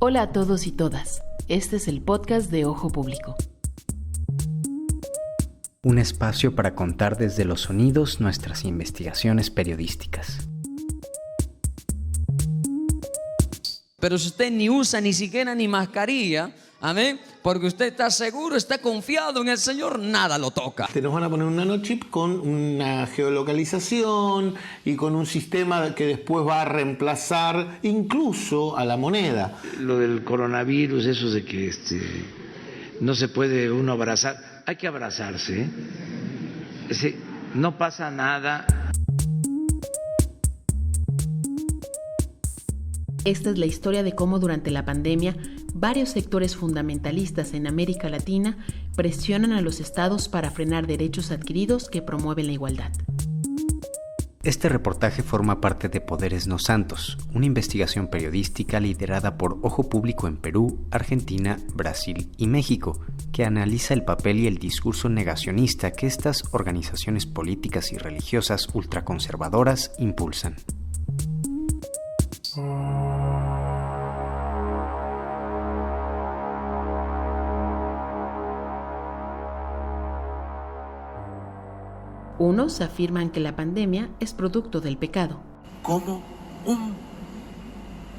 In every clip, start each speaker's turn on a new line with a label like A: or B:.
A: Hola a todos y todas, este es el podcast de Ojo Público.
B: Un espacio para contar desde los sonidos nuestras investigaciones periodísticas.
C: Pero si usted ni usa ni siquiera ni mascarilla, amén, porque usted está seguro, está confiado en el Señor, nada lo toca.
D: Nos van a poner un nanochip con una geolocalización y con un sistema que después va a reemplazar incluso a la moneda.
E: Lo del coronavirus, eso de que no se puede uno abrazar, hay que abrazarse, ¿eh? No pasa nada.
A: Esta es la historia de cómo durante la pandemia varios sectores fundamentalistas en América Latina presionan a los estados para frenar derechos adquiridos que promueven la igualdad.
B: Este reportaje forma parte de Poderes No Santos, una investigación periodística liderada por Ojo Público en Perú, Argentina, Brasil y México, que analiza el papel y el discurso negacionista que estas organizaciones políticas y religiosas ultraconservadoras impulsan.
A: Unos afirman que la pandemia es producto del pecado.
F: Como un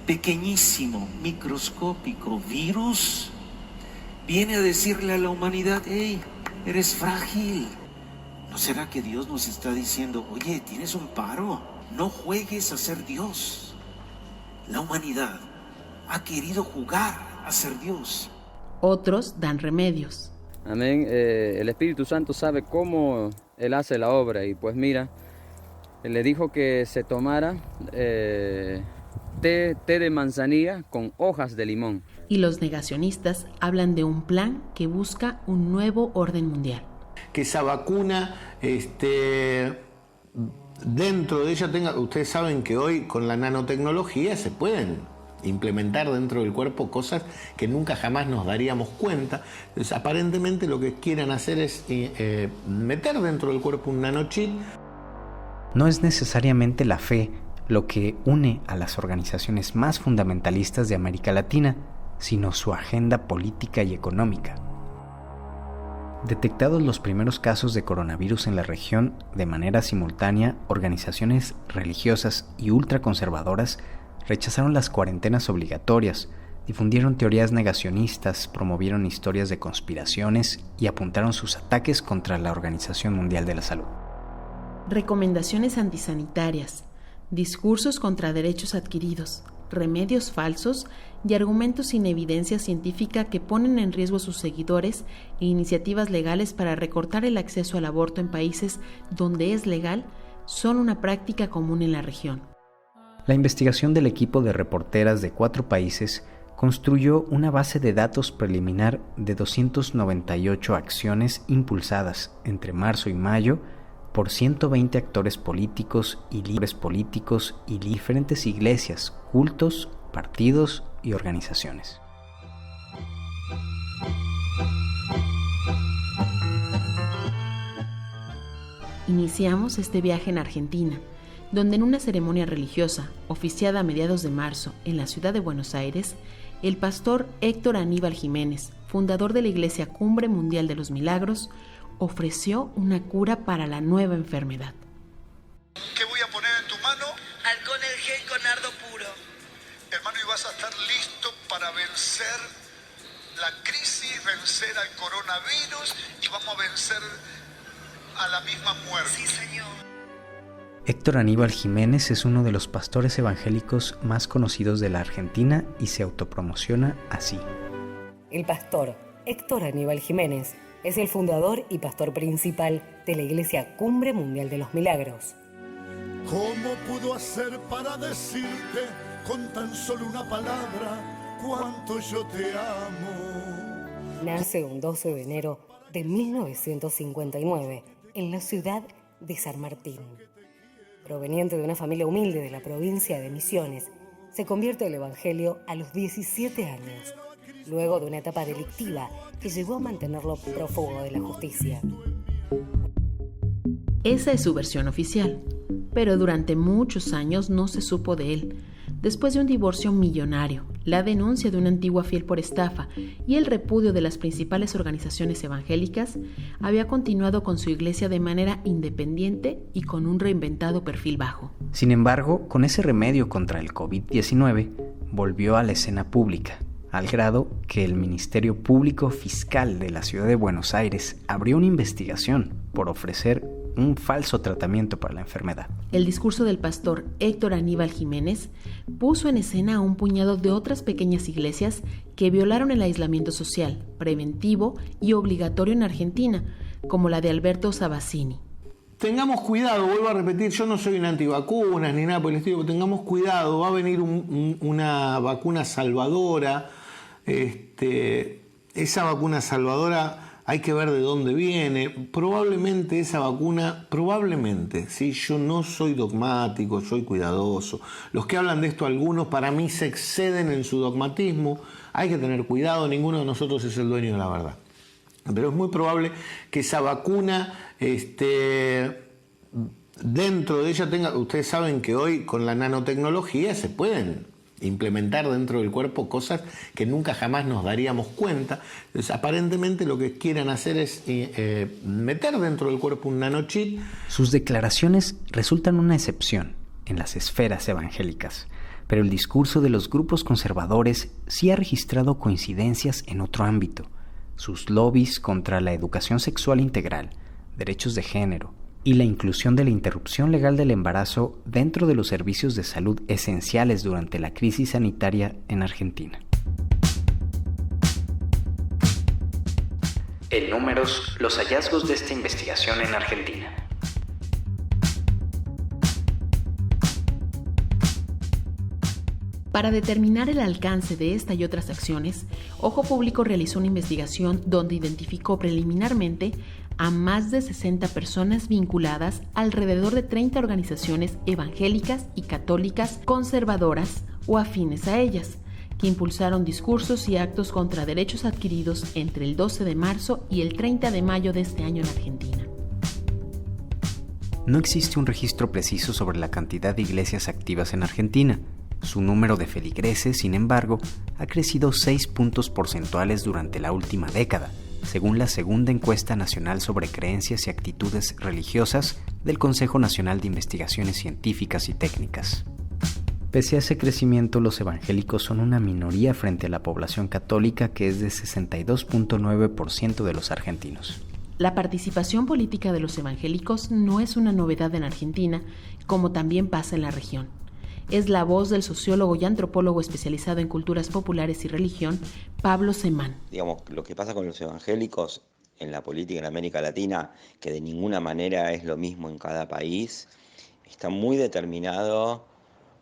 F: pequeñísimo, microscópico virus viene a decirle a la humanidad: hey, eres frágil. ¿No será que Dios nos está diciendo: oye, tienes un paro, no juegues a ser Dios? La humanidad ha querido jugar a ser Dios.
A: Otros dan remedios.
C: Amén. El Espíritu Santo sabe cómo Él hace la obra y pues mira, Él le dijo que se tomara té de manzanilla con hojas de limón.
A: Y los negacionistas hablan de un plan que busca un nuevo orden mundial.
D: Que esa vacuna, dentro de ella tenga... Ustedes saben que hoy con la nanotecnología se pueden implementar dentro del cuerpo cosas que nunca jamás nos daríamos cuenta. Entonces, aparentemente lo que quieren hacer es meter dentro del cuerpo un nanochip.
B: No es necesariamente la fe lo que une a las organizaciones más fundamentalistas de América Latina, sino su agenda política y económica. Detectados los primeros casos de coronavirus en la región, de manera simultánea, organizaciones religiosas y ultraconservadoras rechazaron las cuarentenas obligatorias, difundieron teorías negacionistas, promovieron historias de conspiraciones y apuntaron sus ataques contra la Organización Mundial de la Salud.
A: Recomendaciones antisanitarias, discursos contra derechos adquiridos, remedios falsos y argumentos sin evidencia científica que ponen en riesgo a sus seguidores e iniciativas legales para recortar el acceso al aborto en países donde es legal son una práctica común en la región.
B: La investigación del equipo de reporteras de 4 países construyó una base de datos preliminar de 298 acciones impulsadas entre marzo y mayo por 120 actores políticos y líderes políticos y diferentes iglesias, cultos, partidos y organizaciones.
A: Iniciamos este viaje en Argentina, donde en una ceremonia religiosa, oficiada a mediados de marzo en la ciudad de Buenos Aires, el pastor Héctor Aníbal Jiménez, fundador de la Iglesia Cumbre Mundial de los Milagros, ofreció una cura para la nueva enfermedad.
G: ¿Qué voy a poner en tu mano?
H: Alcohol en gel con nardo puro.
G: Hermano, y vas a estar listo para vencer la crisis, vencer al coronavirus y vamos a vencer a la misma muerte.
H: Sí, Señor.
B: Héctor Aníbal Jiménez es uno de los pastores evangélicos más conocidos de la Argentina y se autopromociona así.
I: El pastor Héctor Aníbal Jiménez es el fundador y pastor principal de la Iglesia Cumbre Mundial de los Milagros.
G: ¿Cómo pudo hacer para decirte con tan solo una palabra cuánto yo te amo?
I: Nace un 12 de enero de 1959 en la ciudad de San Martín. Proveniente de una familia humilde de la provincia de Misiones, se convierte al Evangelio a los 17 años, luego de una etapa delictiva que llegó a mantenerlo prófugo de la justicia.
A: Esa es su versión oficial. pero durante muchos años no se supo de él. Después de un divorcio millonario, la denuncia de una antigua fiel por estafa y el repudio de las principales organizaciones evangélicas, había continuado con su iglesia de manera independiente y con un reinventado perfil bajo.
B: Sin embargo, con ese remedio contra el COVID-19, volvió a la escena pública, al grado que el Ministerio Público Fiscal de la Ciudad de Buenos Aires abrió una investigación por ofrecer un falso tratamiento para la enfermedad.
A: El discurso del pastor Héctor Aníbal Jiménez puso en escena a un puñado de otras pequeñas iglesias que violaron el aislamiento social, preventivo y obligatorio en Argentina, como la de Alberto Sabassini.
D: Tengamos cuidado, vuelvo a repetir, yo no soy un antivacunas ni nada por el estilo, pero tengamos cuidado, va a venir una vacuna salvadora, esa vacuna salvadora hay que ver de dónde viene, probablemente esa vacuna, ¿sí? Yo no soy dogmático, soy cuidadoso, los que hablan de esto algunos para mí se exceden en su dogmatismo, hay que tener cuidado, ninguno de nosotros es el dueño de la verdad. Pero es muy probable que esa vacuna, dentro de ella tenga... Ustedes saben que hoy con la nanotecnología se pueden implementar dentro del cuerpo cosas que nunca jamás nos daríamos cuenta. Entonces, aparentemente lo que quieren hacer es meter dentro del cuerpo un nanochip.
B: Sus declaraciones resultan una excepción en las esferas evangélicas, pero el discurso de los grupos conservadores sí ha registrado coincidencias en otro ámbito. Sus lobbies contra la educación sexual integral, derechos de género y la inclusión de la interrupción legal del embarazo dentro de los servicios de salud esenciales durante la crisis sanitaria en Argentina. En números, los hallazgos de esta investigación en Argentina.
A: Para determinar el alcance de esta y otras acciones, Ojo Público realizó una investigación donde identificó preliminarmente a más de 60 personas vinculadas a alrededor de 30 organizaciones evangélicas y católicas conservadoras o afines a ellas, que impulsaron discursos y actos contra derechos adquiridos entre el 12 de marzo y el 30 de mayo de este año en Argentina.
B: No existe un registro preciso sobre la cantidad de iglesias activas en Argentina. Su número de feligreses, sin embargo, ha crecido 6 puntos porcentuales durante la última década, según la segunda encuesta nacional sobre creencias y actitudes religiosas del Consejo Nacional de Investigaciones Científicas y Técnicas. Pese a ese crecimiento, los evangélicos son una minoría frente a la población católica, que es de 62.9% de los argentinos.
A: La participación política de los evangélicos no es una novedad en Argentina, como también pasa en la región. Es la voz del sociólogo y antropólogo especializado en culturas populares y religión, Pablo Semán.
J: Digamos, lo que pasa con los evangélicos en la política en América Latina, que de ninguna manera es lo mismo en cada país, está muy determinado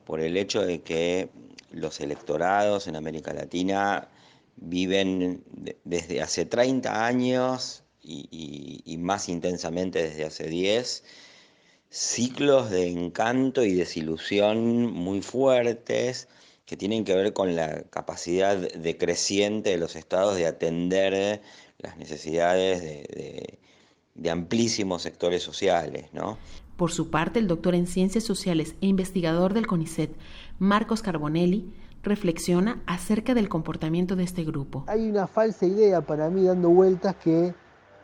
J: por el hecho de que los electorados en América Latina viven desde hace 30 años y más intensamente desde hace 10, ciclos de encanto y desilusión muy fuertes que tienen que ver con la capacidad decreciente de los estados de atender las necesidades de amplísimos sectores sociales, ¿no?
A: Por su parte, el doctor en Ciencias Sociales e investigador del CONICET, Marcos Carbonelli, reflexiona acerca del comportamiento de este grupo.
K: Hay una falsa idea para mí dando vueltas que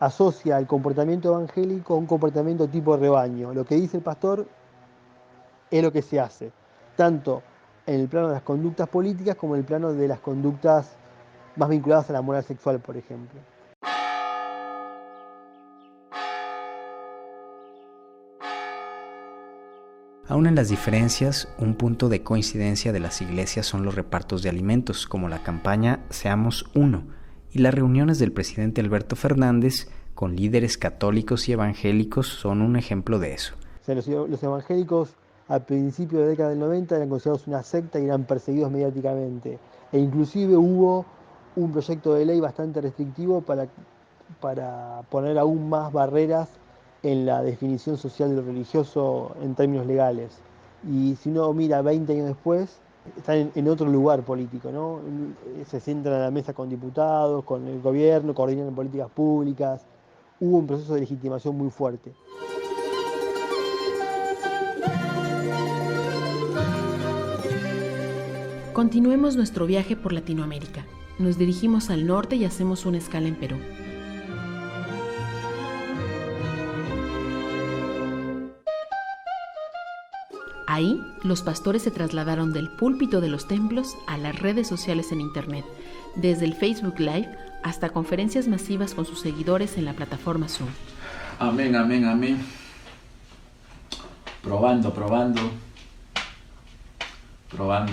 K: asocia el comportamiento evangélico a un comportamiento tipo rebaño. Lo que dice el pastor es lo que se hace, tanto en el plano de las conductas políticas como en el plano de las conductas más vinculadas a la moral sexual, por ejemplo.
B: Aún en las diferencias, un punto de coincidencia de las iglesias son los repartos de alimentos, como la campaña Seamos Uno, y las reuniones del presidente Alberto Fernández con líderes católicos y evangélicos son un ejemplo de eso.
K: O sea, los evangélicos a principios de la década del 90 eran considerados una secta y eran perseguidos mediáticamente. E inclusive hubo un proyecto de ley bastante restrictivo para poner aún más barreras en la definición social de lo religioso en términos legales. Y si uno mira 20 años después, están en otro lugar político, ¿no? Se sientan a la mesa con diputados, con el gobierno, coordinan políticas públicas. Hubo un proceso de legitimación muy fuerte.
A: Continuemos nuestro viaje por Latinoamérica. Nos dirigimos al norte y hacemos una escala en Perú. Ahí, los pastores se trasladaron del púlpito de los templos a las redes sociales en Internet, desde el Facebook Live hasta conferencias masivas con sus seguidores en la plataforma Zoom.
L: Amén, amén, amén. Probando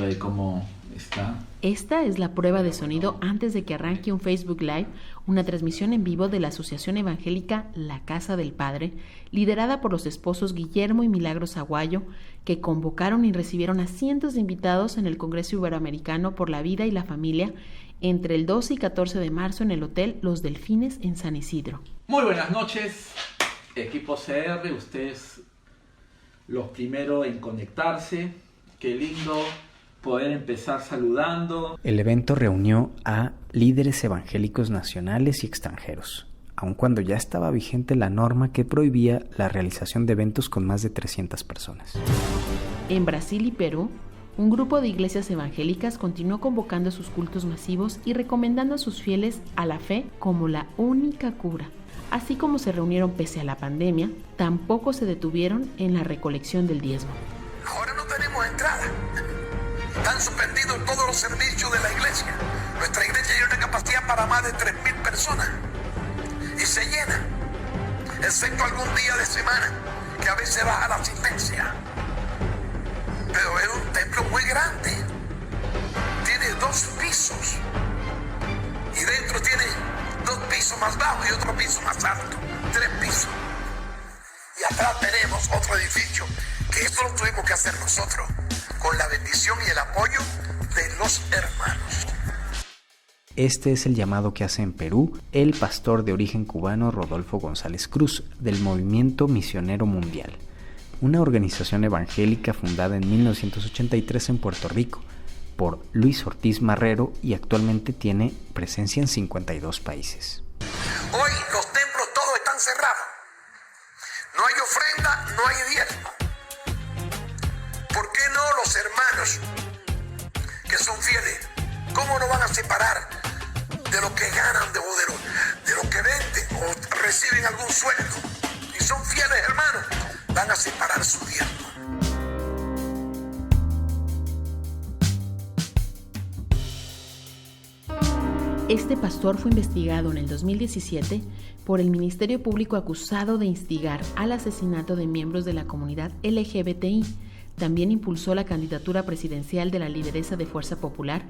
L: ahí cómo está.
A: Esta es la prueba de sonido antes de que arranque un Facebook Live, una transmisión en vivo de la Asociación Evangélica La Casa del Padre, liderada por los esposos Guillermo y Milagros Aguayo, que convocaron y recibieron a cientos de invitados en el Congreso Iberoamericano por la Vida y la Familia entre el 12 y 14 de marzo en el Hotel Los Delfines en San Isidro.
L: Muy buenas noches, equipo CR, ustedes los primeros en conectarse. Qué lindo poder empezar saludando.
B: El evento reunió a líderes evangélicos nacionales y extranjeros, aun cuando ya estaba vigente la norma que prohibía la realización de eventos con más de 300 personas.
A: En Brasil y Perú, un grupo de iglesias evangélicas continuó convocando sus cultos masivos y recomendando a sus fieles a la fe como la única cura. Así como se reunieron pese a la pandemia, tampoco se detuvieron en la recolección del diezmo.
M: Ahora no tenemos entrada. Están suspendidos todos los servicios de la iglesia. Nuestra iglesia tiene una capacidad para más de 3.000 personas. Y se llena. Excepto algún día de semana, que a veces baja la asistencia. Pero es un templo muy grande. Tiene 2 pisos. Y dentro tiene 2 pisos más bajos y otro piso más alto. 3 pisos. Y atrás tenemos otro edificio, que eso lo tuvimos que hacer nosotros, con la bendición y el apoyo de los hermanos.
B: Este es el llamado que hace en Perú el pastor de origen cubano Rodolfo González Cruz, del Movimiento Misionero Mundial, una organización evangélica fundada en 1983 en Puerto Rico por Luis Ortiz Marrero y actualmente tiene presencia en 52 países.
M: Hoy los templos todos están cerrados. No hay ofrenda, no hay diezmo. ¿Por qué no los hermanos que son fieles? ¿Cómo no van a separar de lo que ganan de lo que venden o reciben algún sueldo? Y son fieles hermanos, van a separar su diezmo.
A: Este pastor fue investigado en el 2017 por el Ministerio Público acusado de instigar al asesinato de miembros de la comunidad LGBTI. También impulsó la candidatura presidencial de la lideresa de Fuerza Popular,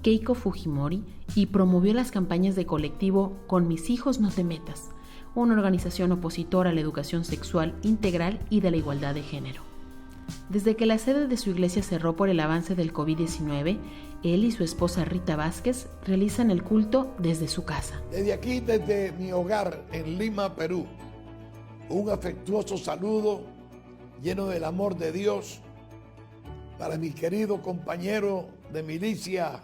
A: Keiko Fujimori, y promovió las campañas de colectivo Con mis hijos no te metas, una organización opositora a la educación sexual integral y de la igualdad de género. Desde que la sede de su iglesia cerró por el avance del COVID-19, él y su esposa Rita Vázquez realizan el culto desde su casa.
N: Desde aquí, desde mi hogar en Lima, Perú, un afectuoso saludo lleno del amor de Dios para mi querido compañero de milicia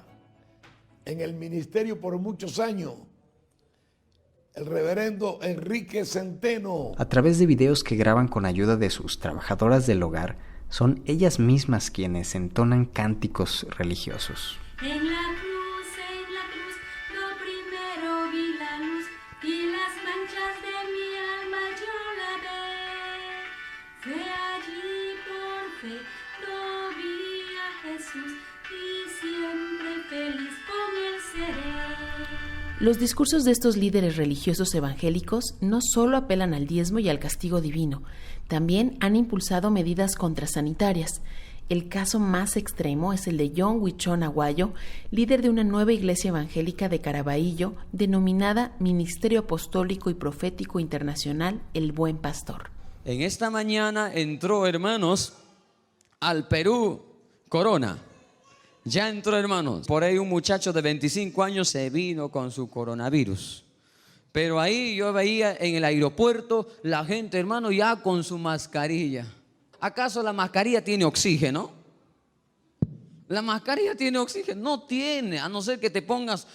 N: en el ministerio por muchos años, el reverendo Enrique Centeno.
B: A través de videos que graban con ayuda de sus trabajadoras del hogar, son ellas mismas quienes entonan cánticos religiosos.
O: En la cruz, lo primero vi la luz y las manchas de mi alma yo la ve. Fue allí por fe, lo vi a Jesús y siempre feliz con él seré.
A: Los discursos de estos líderes religiosos evangélicos no solo apelan al diezmo y al castigo divino, también han impulsado medidas contrasanitarias. El caso más extremo es el de John Huichón Aguayo, líder de una nueva iglesia evangélica de Caraballo, denominada Ministerio Apostólico y Profético Internacional El Buen Pastor.
C: En esta mañana entró, hermanos, al Perú corona. Ya entró, hermanos. Por ahí un muchacho de 25 años se vino con su coronavirus. Pero ahí yo veía en el aeropuerto la gente, hermano, ya con su mascarilla. ¿Acaso la mascarilla tiene oxígeno? La mascarilla tiene oxígeno. No tiene, a no ser que te pongas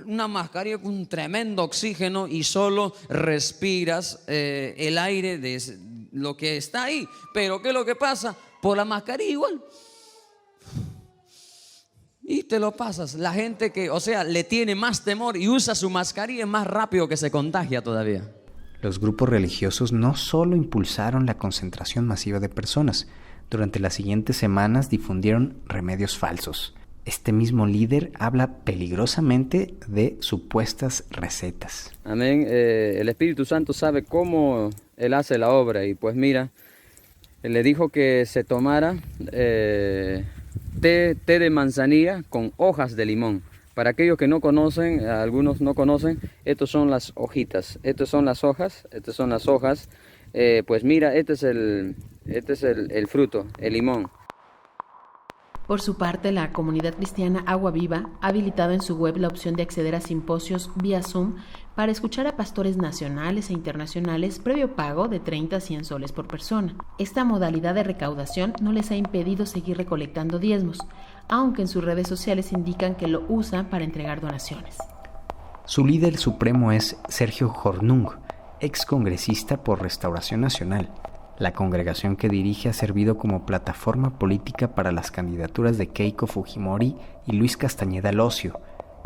C: una mascarilla con un tremendo oxígeno y solo respiras el aire de lo que está ahí. Pero ¿qué es lo que pasa? Por la mascarilla igual. y te lo pasas. La gente que, o sea, le tiene más temor y usa su mascarilla es más rápido que se contagia todavía.
B: Los grupos religiosos no solo impulsaron la concentración masiva de personas, durante las siguientes semanas difundieron remedios falsos. Este mismo líder habla peligrosamente de supuestas recetas.
C: Amén. El Espíritu Santo sabe cómo Él hace la obra y pues mira, Él le dijo que se tomara té de manzanilla con hojas de limón. Para aquellos que no conocen, algunos no conocen, estas son las hojitas, estas son las hojas, pues mira, este es el fruto, el limón.
A: Por su parte, la comunidad cristiana Agua Viva ha habilitado en su web la opción de acceder a simposios vía Zoom para escuchar a pastores nacionales e internacionales previo pago de 30 a 100 soles por persona. Esta modalidad de recaudación no les ha impedido seguir recolectando diezmos, aunque en sus redes sociales indican que lo usan para entregar donaciones.
B: Su líder supremo es Sergio Hornung, excongresista por Restauración Nacional. La congregación que dirige ha servido como plataforma política para las candidaturas de Keiko Fujimori y Luis Castañeda Locio,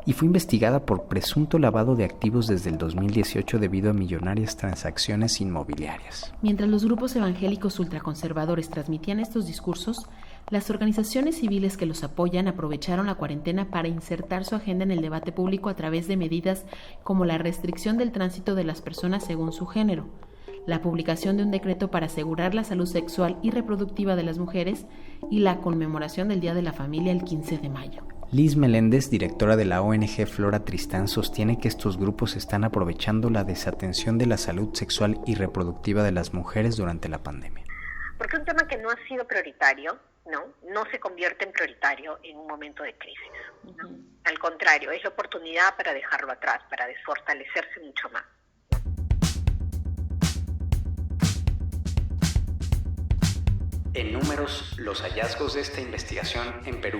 B: y fue investigada por presunto lavado de activos desde el 2018 debido a millonarias transacciones inmobiliarias.
A: Mientras los grupos evangélicos ultraconservadores transmitían estos discursos, las organizaciones civiles que los apoyan aprovecharon la cuarentena para insertar su agenda en el debate público a través de medidas como la restricción del tránsito de las personas según su género, la publicación de un decreto para asegurar la salud sexual y reproductiva de las mujeres y la conmemoración del Día de la Familia el 15 de mayo.
B: Liz Meléndez, directora de la ONG Flora Tristán, sostiene que estos grupos están aprovechando la desatención de la salud sexual y reproductiva de las mujeres durante la pandemia.
P: Porque un tema que no ha sido prioritario, no se convierte en prioritario en un momento de crisis, ¿no? Al contrario, es la oportunidad para dejarlo atrás, para desfortalecerse mucho más.
B: En números, los hallazgos de esta investigación en Perú.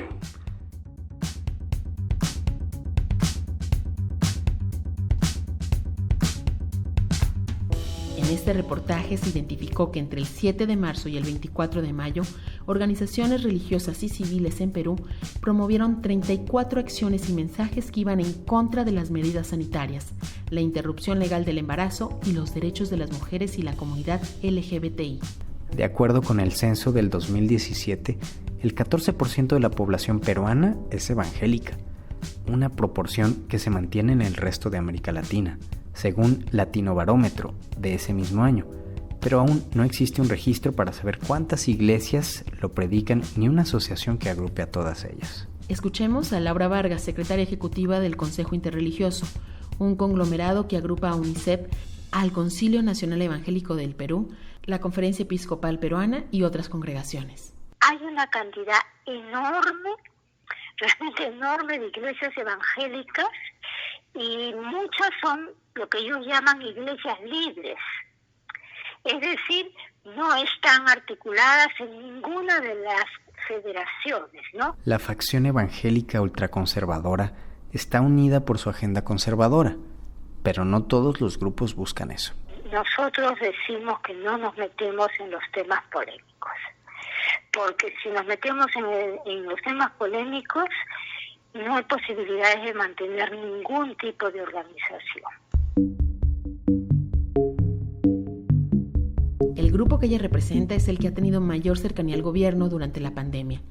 A: En este reportaje se identificó que entre el 7 de marzo y el 24 de mayo, organizaciones religiosas y civiles en Perú promovieron 34 acciones y mensajes que iban en contra de las medidas sanitarias, la interrupción legal del embarazo y los derechos de las mujeres y la comunidad LGBTI.
B: De acuerdo con el censo del 2017, el 14% de la población peruana es evangélica, una proporción que se mantiene en el resto de América Latina, según Latinobarómetro de ese mismo año, pero aún no existe un registro para saber cuántas iglesias lo predican ni una asociación que agrupe a todas ellas.
A: Escuchemos a Laura Vargas, secretaria ejecutiva del Consejo Interreligioso, un conglomerado que agrupa a UNICEF, al Concilio Nacional Evangélico del Perú, la Conferencia Episcopal Peruana y otras congregaciones.
Q: Hay una cantidad enorme, realmente enorme de iglesias evangélicas y muchas son lo que ellos llaman iglesias libres. Es decir, no están articuladas en ninguna de las federaciones, ¿no?
B: La facción evangélica ultraconservadora está unida por su agenda conservadora, pero no todos los grupos buscan eso.
Q: Nosotros decimos que no nos metemos en los temas polémicos, porque si nos metemos en los temas polémicos, no hay posibilidades de mantener ningún tipo de organización.
A: El grupo que ella representa es el que ha tenido mayor cercanía al gobierno durante la pandemia.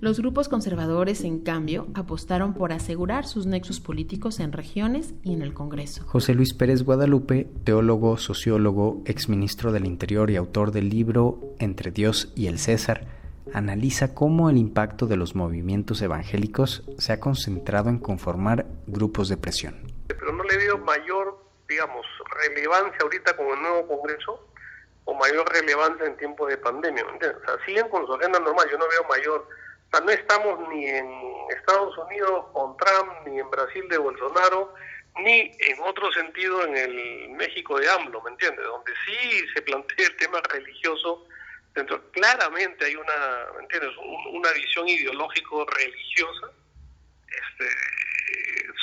A: Los grupos conservadores, en cambio, apostaron por asegurar sus nexos políticos en regiones y en el Congreso.
B: José Luis Pérez Guadalupe, teólogo, sociólogo, exministro del Interior y autor del libro Entre Dios y el César, analiza cómo el impacto de los movimientos evangélicos se ha concentrado en conformar grupos de presión.
R: Pero no le veo mayor, relevancia ahorita con el nuevo Congreso o mayor relevancia en tiempos de pandemia, ¿me entiendes? O sea, siguen con su agenda normal, yo no veo mayor. O sea, no estamos ni en Estados Unidos con Trump, ni en Brasil de Bolsonaro, ni en otro sentido en el México de AMLO, ¿me entiendes? Donde sí se plantea el tema religioso. Claramente hay ¿me entiendes? Una visión ideológico-religiosa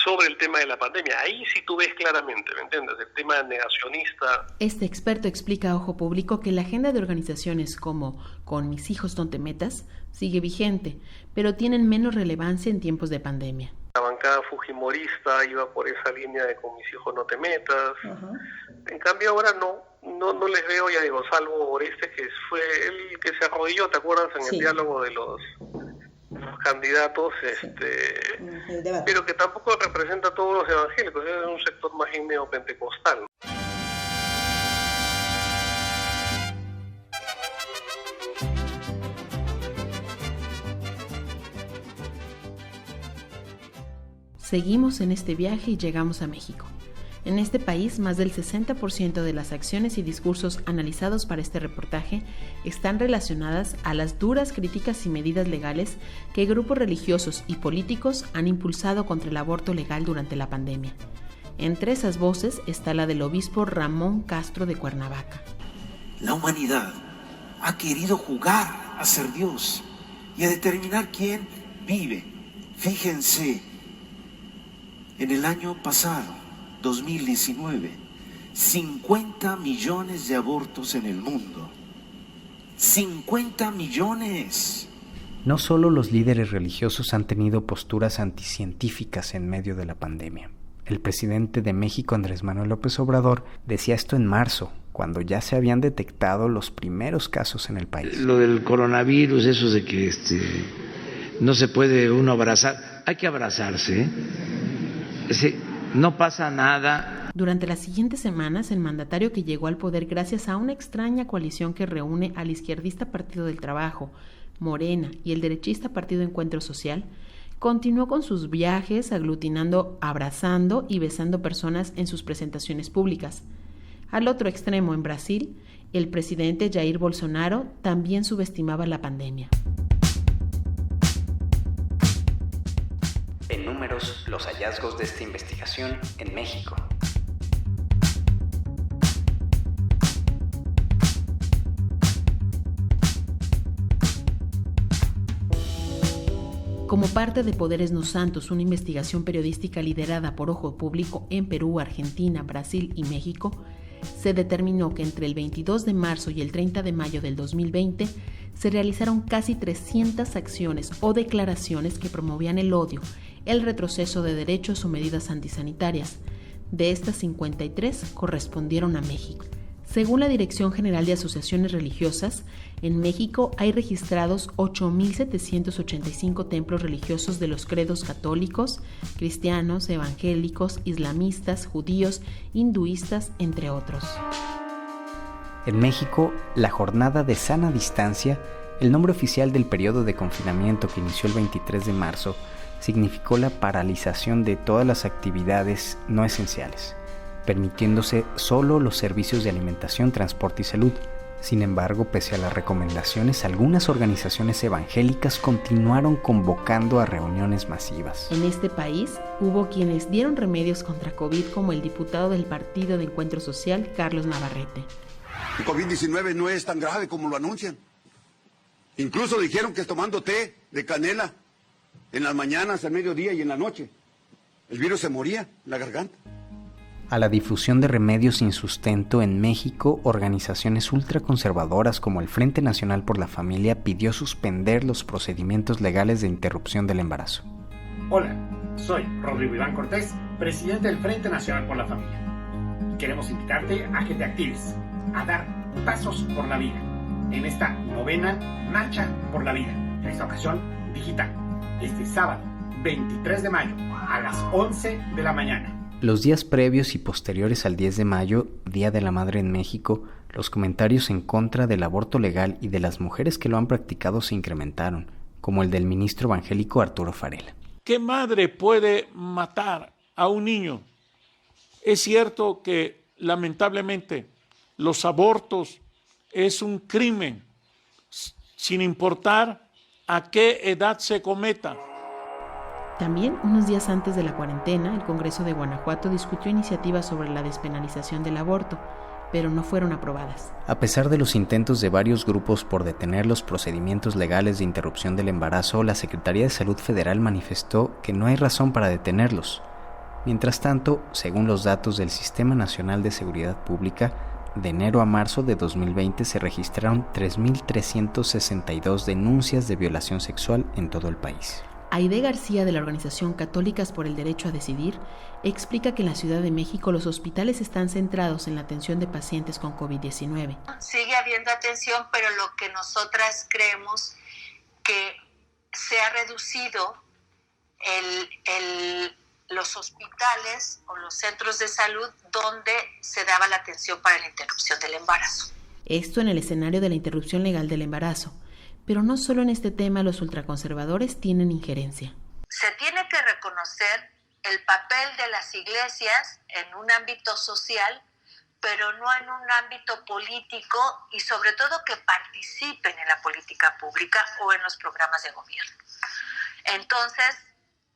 R: sobre el tema de la pandemia. Ahí sí tú ves claramente, ¿me entiendes? El tema negacionista.
A: Este experto explica a Ojo Público que la agenda de organizaciones como Con mis hijos no te metas sigue vigente, pero tienen menos relevancia en tiempos de pandemia.
R: La bancada fujimorista iba por esa línea de con mis hijos no te metas. En cambio ahora no les veo, ya digo, salvo Oreste, que fue el que se arrodilló, ¿te acuerdas? En el diálogo de los candidatos, pero que tampoco representa a todos los evangélicos, es un sector más bien neopentecostal.
A: Seguimos en este viaje y llegamos a México. En este país, más del 60% de las acciones y discursos analizados para este reportaje están relacionadas a las duras críticas y medidas legales que grupos religiosos y políticos han impulsado contra el aborto legal durante la pandemia. Entre esas voces está la del obispo Ramón Castro de Cuernavaca.
F: La humanidad ha querido jugar a ser Dios y a determinar quién vive. Fíjense, en el año pasado, 2019, 50 millones de abortos en el mundo. 50 millones.
B: No solo los líderes religiosos han tenido posturas anticientíficas en medio de la pandemia. El presidente de México, Andrés Manuel López Obrador, decía esto en marzo, cuando ya se habían detectado los primeros casos en el país.
E: Lo del coronavirus, eso de que no se puede uno abrazar, hay que abrazarse, no pasa nada.
A: Durante las siguientes semanas, el mandatario, que llegó al poder gracias a una extraña coalición que reúne al izquierdista Partido del Trabajo, Morena, y el derechista Partido Encuentro Social, continuó con sus viajes aglutinando, abrazando y besando personas en sus presentaciones públicas. Al otro extremo, en Brasil, el presidente Jair Bolsonaro también subestimaba la pandemia.
B: En números, los hallazgos de esta investigación en México.
A: Como parte de Poderes No Santos, una investigación periodística liderada por Ojo Público en Perú, Argentina, Brasil y México, se determinó que entre el 22 de marzo y el 30 de mayo del 2020 se realizaron casi 300 acciones o declaraciones que promovían el odio, el retroceso de derechos o medidas antisanitarias. De estas 53 correspondieron a México. Según la Dirección General de Asociaciones Religiosas, en México hay registrados 8.785 templos religiosos de los credos católicos, cristianos, evangélicos, islamistas, judíos, hinduistas, entre otros.
B: En México, la jornada de sana distancia, el nombre oficial del periodo de confinamiento que inició el 23 de marzo, significó la paralización de todas las actividades no esenciales, permitiéndose solo los servicios de alimentación, transporte y salud. Sin embargo, pese a las recomendaciones, algunas organizaciones evangélicas continuaron convocando a reuniones masivas.
A: En este país hubo quienes dieron remedios contra COVID, como el diputado del Partido de Encuentro Social, Carlos Navarrete.
S: El COVID-19 no es tan grave como lo anuncian. Incluso dijeron que tomando té de canela en las mañanas, al mediodía y en la noche, el virus se moría en la garganta.
B: A la difusión de remedios sin sustento en México, organizaciones ultraconservadoras como el Frente Nacional por la Familia pidió suspender los procedimientos legales de interrupción del embarazo.
T: Hola, soy Rodrigo Iván Cortés, presidente del Frente Nacional por la Familia. Queremos invitarte a que te actives, a dar pasos por la vida, en esta novena Marcha por la Vida, en esta ocasión digital, este sábado 23 de mayo a las 11 de la mañana.
B: Los días previos y posteriores al 10 de mayo, Día de la Madre en México, los comentarios en contra del aborto legal y de las mujeres que lo han practicado se incrementaron, como el del ministro evangélico Arturo Farela.
U: ¿Qué madre puede matar a un niño? Es cierto que, lamentablemente, los abortos es un crimen, sin importar a qué edad se cometa.
A: También, unos días antes de la cuarentena, el Congreso de Guanajuato discutió iniciativas sobre la despenalización del aborto, pero no fueron aprobadas.
B: A pesar de los intentos de varios grupos por detener los procedimientos legales de interrupción del embarazo, la Secretaría de Salud Federal manifestó que no hay razón para detenerlos. Mientras tanto, según los datos del Sistema Nacional de Seguridad Pública, de enero a marzo de 2020 se registraron 3.362 denuncias de violación sexual en todo el país.
A: Aide García, de la organización Católicas por el Derecho a Decidir, explica que en la Ciudad de México los hospitales están centrados en la atención de pacientes con COVID-19.
H: Sigue habiendo atención, pero lo que nosotras creemos que se ha reducido los hospitales o los centros de salud donde se daba la atención para la interrupción del embarazo.
A: Esto en el escenario de la interrupción legal del embarazo. Pero no solo en este tema los ultraconservadores tienen injerencia.
H: Se tiene que reconocer el papel de las iglesias en un ámbito social, pero no en un ámbito político, y sobre todo que participen en la política pública o en los programas de gobierno. Entonces,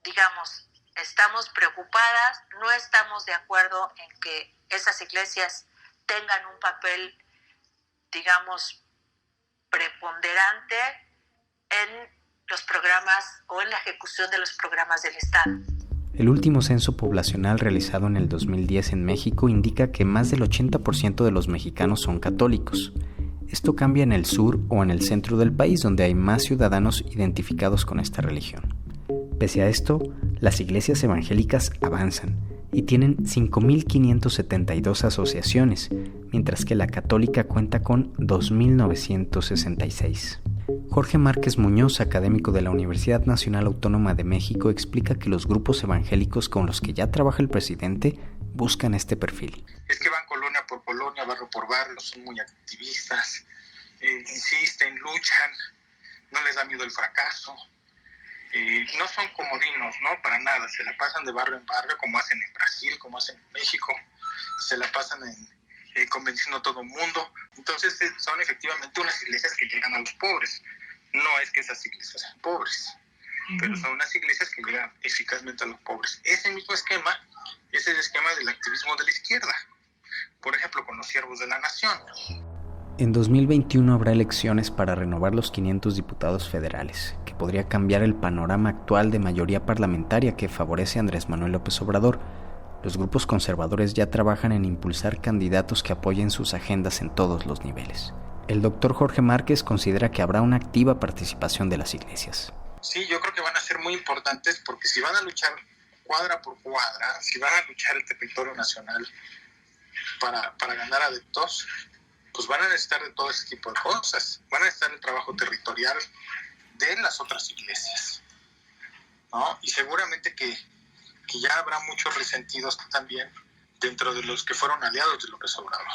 H: digamos, estamos preocupadas, no estamos de acuerdo en que esas iglesias tengan un papel, digamos, preponderante en los programas o en la ejecución de los programas del Estado.
B: El último censo poblacional realizado en el 2010 en México indica que más del 80% de los mexicanos son católicos. Esto cambia en el sur o en el centro del país, donde hay más ciudadanos identificados con esta religión. Pese a esto, las iglesias evangélicas avanzan y tienen 5.572 asociaciones, mientras que la católica cuenta con 2.966. Jorge Márquez Muñoz, académico de la Universidad Nacional Autónoma de México, explica que los grupos evangélicos con los que ya trabaja el presidente buscan este perfil.
V: Es que van colonia por colonia, barrio por barrio, son muy activistas, insisten, luchan, no les da miedo el fracaso. No son comodinos, ¿no? Para nada, se la pasan de barrio en barrio, como hacen en Brasil, como hacen en México, se la pasan convenciendo a todo el mundo. Entonces son efectivamente unas iglesias que llegan a los pobres. No es que esas iglesias sean pobres, pero son unas iglesias que llegan eficazmente a los pobres. Ese mismo esquema es el esquema del activismo de la izquierda, por ejemplo, con los siervos de la nación.
B: En 2021 habrá elecciones para renovar los 500 diputados federales, que podría cambiar el panorama actual de mayoría parlamentaria que favorece a Andrés Manuel López Obrador. Los grupos conservadores ya trabajan en impulsar candidatos que apoyen sus agendas en todos los niveles. El doctor Jorge Márquez considera que habrá una activa participación de las iglesias.
V: Sí, yo creo que van a ser muy importantes, porque si van a luchar cuadra por cuadra, si van a luchar el territorio nacional para ganar adeptos, pues van a necesitar de todo ese tipo de cosas. Van a necesitar el trabajo territorial de las otras iglesias, ¿no? Y seguramente que ya habrá muchos resentidos también dentro de los que fueron aliados de López Obrador.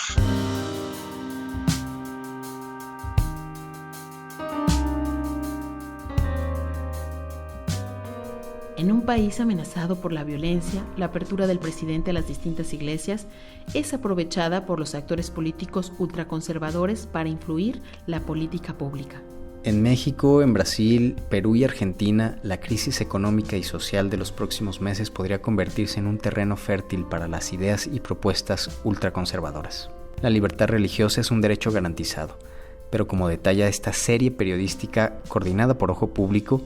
A: En un país amenazado por la violencia, la apertura del presidente a las distintas iglesias es aprovechada por los actores políticos ultraconservadores para influir la política pública.
B: En México, en Brasil, Perú y Argentina, la crisis económica y social de los próximos meses podría convertirse en un terreno fértil para las ideas y propuestas ultraconservadoras. La libertad religiosa es un derecho garantizado, pero como detalla esta serie periodística coordinada por Ojo Público,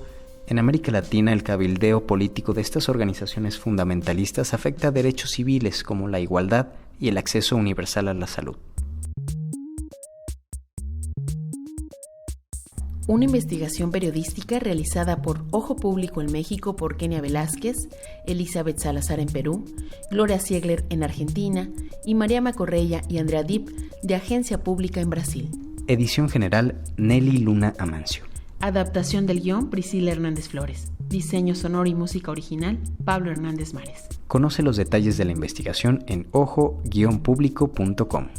B: en América Latina el cabildeo político de estas organizaciones fundamentalistas afecta a derechos civiles como la igualdad y el acceso universal a la salud.
A: Una investigación periodística realizada por Ojo Público en México por Kenia Velázquez, Elizabeth Salazar en Perú, Gloria Ziegler en Argentina y Mariama Correia y Andrea Dip de Agencia Pública en Brasil.
B: Edición general Nelly Luna Amancio.
A: Adaptación del guión Priscila Hernández Flores. Diseño sonoro y música original Pablo Hernández Mares.
B: Conoce los detalles de la investigación en ojo-público.com.